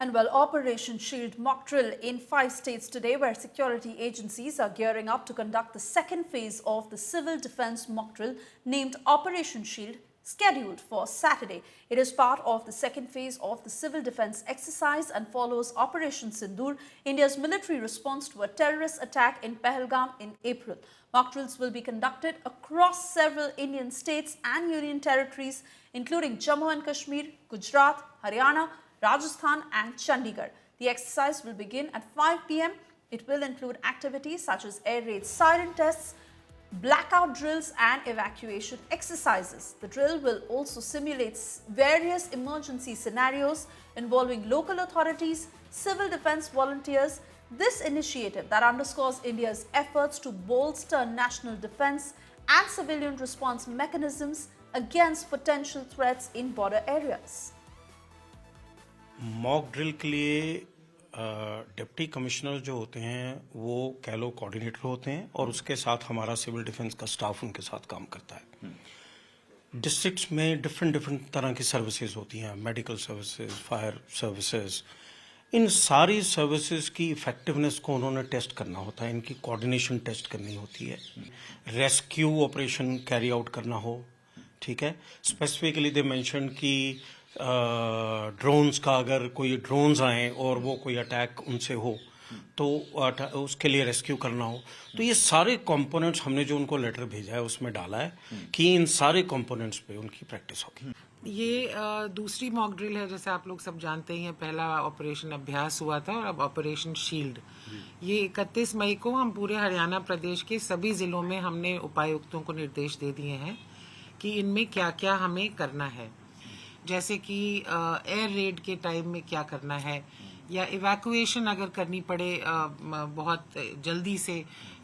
And well, Operation Shield mock drill in 5 states today, where security agencies are gearing up to conduct the second phase of the civil defense mock drill named Operation Shield, scheduled for Saturday. It is part of the second phase of the civil defense exercise and follows Operation Sindoor, India's military response to a terrorist attack in Pahalgam in April. Mock drills will be conducted across several Indian states and union territories, including Jammu and Kashmir, Gujarat, Haryana, Rajasthan and Chandigarh. The exercise will begin at 5 p.m. It will include activities such as air raid siren tests, blackout drills and evacuation exercises. The drill will also simulate various emergency scenarios involving local authorities, civil defense volunteers. This initiative that underscores India's efforts to bolster national defense and civilian response mechanisms against potential threats in border areas. Mock drill के लिए deputy commissioner जो होते हैं वो कैलो coordinator होते हैं और उसके साथ हमारा सिविल डिफेंस का स्टाफ उनके साथ काम करता है। डिस्ट्रिक्ट्स में डिफरेंट तरह की सर्विसेज होती हैं, मेडिकल सर्विसेज, फायर सर्विसेज। इन सारी सर्विसेज की इफेक्टिवनेस को उन्होंने टेस्ट करना होता है, इनकी कोऑर्डिनेशन टेस्ट करनी होती है, रेस्क्यू ऑपरेशन कैरी आउट करना हो, ठीक है। स्पेसिफिकली दे मेंशन कि ड्रोन्स का, अगर कोई ड्रोन्स आए और वो कोई अटैक उनसे हो तो उसके लिए रेस्क्यू करना हो, तो ये सारे कंपोनेंट्स हमने जो उनको लेटर भेजा है उसमें डाला है कि इन सारे कंपोनेंट्स पे उनकी प्रैक्टिस होगी। ये दूसरी मॉक ड्रिल है। जैसे आप लोग सब जानते हैं, पहला ऑपरेशन अभ्यास हुआ था और अब ऑपरेशन शील्ड। ये 31 मई को हम पूरे हरियाणा प्रदेश के सभी जिलों में हमने उपायुक्तों को निर्देश दे दिए हैं कि इनमें क्या क्या हमें करना है। जैसे कि एयर रेड के टाइम में क्या करना है, या इवैक्यूएशन अगर करनी पड़े बहुत जल्दी से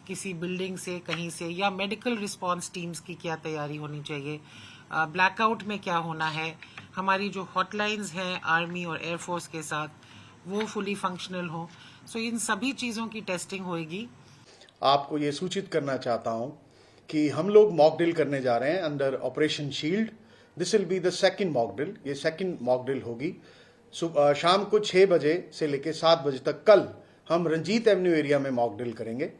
किसी बिल्डिंग से कहीं से, या मेडिकल रिस्पांस टीम्स की क्या तैयारी होनी चाहिए, ब्लैकआउट में क्या होना है, हमारी जो हॉटलाइंस हैं आर्मी और एयरफोर्स के साथ वो फुली फंक्शनल हो। सो इन सभी चीज़ों की टेस्टिंग होएगी। आपको ये सूचित करना चाहता हूं कि हम लोग मॉक ड्रिल करने जा रहे हैं under operation shield. This will be the second mock drill. ये सेकंड मॉक ड्रिल होगी शाम को 6 बजे से लेकर 7 बजे तक। कल हम रंजीत एवेन्यू एरिया में मॉक ड्रिल करेंगे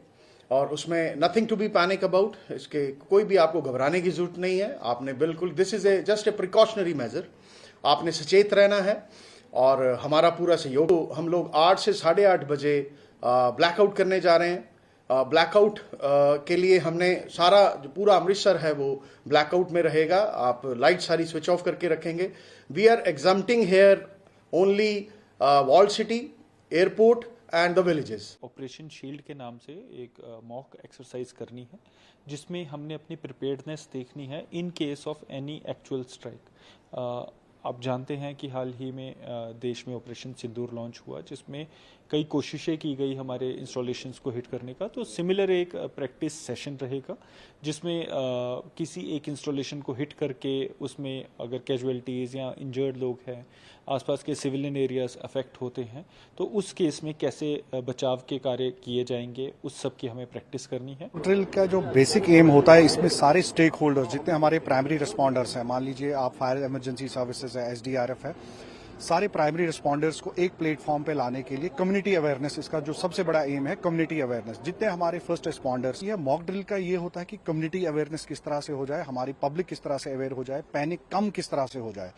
और उसमें nothing to be panic about. इसके कोई भी आपको घबराने की जरूरत नहीं है। आपने बिल्कुल, this is just a precautionary major. आपने सचेत रहना है और हमारा पूरा सहयोग। तो हम लोग 8 से 8:30 बजे ब्लैकआउट करने जा रहे हैं। ब्लैकआउट के लिए हमने सारा जो पूरा अमृतसर है वो ब्लैकआउट में रहेगा। आप लाइट सारी स्विच ऑफ करके रखेंगे। We are exempting here only walled city, airport and the villages. Operation shield के नाम से एक मॉक एक्सरसाइज करनी है जिसमें हमने अपनी प्रिपेयर्डनेस देखनी है in case of any actual strike. आप जानते हैं कि हाल ही में देश में ऑपरेशन सिंदूर लॉन्च हुआ, जिसमें कई कोशिशें की गई हमारे इंस्टॉलेशंस को हिट करने का। तो सिमिलर एक प्रैक्टिस सेशन रहेगा जिसमें किसी एक इंस्टॉलेशन को हिट करके उसमें अगर कैजुअलिटीज़ या इंजर्ड लोग हैं, आसपास के सिविलियन एरियाज अफेक्ट होते हैं, तो उस केस में कैसे बचाव के कार्य किए जाएंगे, उस सब की हमें प्रैक्टिस करनी है। ड्रिल का जो बेसिक एम होता है, इसमें सारे स्टेक होल्डर्स, जितने हमारे प्राइमरी रिस्पॉन्डर्स हैं, मान लीजिए आप फायर इमरजेंसी सर्विसेज है, SDRF है, सारे प्राइमरी रिस्पॉन्डर्स को एक प्लेटफॉर्म पे लाने के लिए कम्युनिटी अवेयरनेस, इसका जो सबसे बड़ा एम है कम्युनिटी अवेयरनेस। जितने हमारे फर्स्ट रिस्पॉन्डर्स, ये मॉक ड्रिल का ये होता है कि कम्युनिटी अवेयरनेस किस तरह से हो जाए, हमारी पब्लिक किस तरह से अवेयर हो जाए, पैनिक कम किस तरह से हो जाए।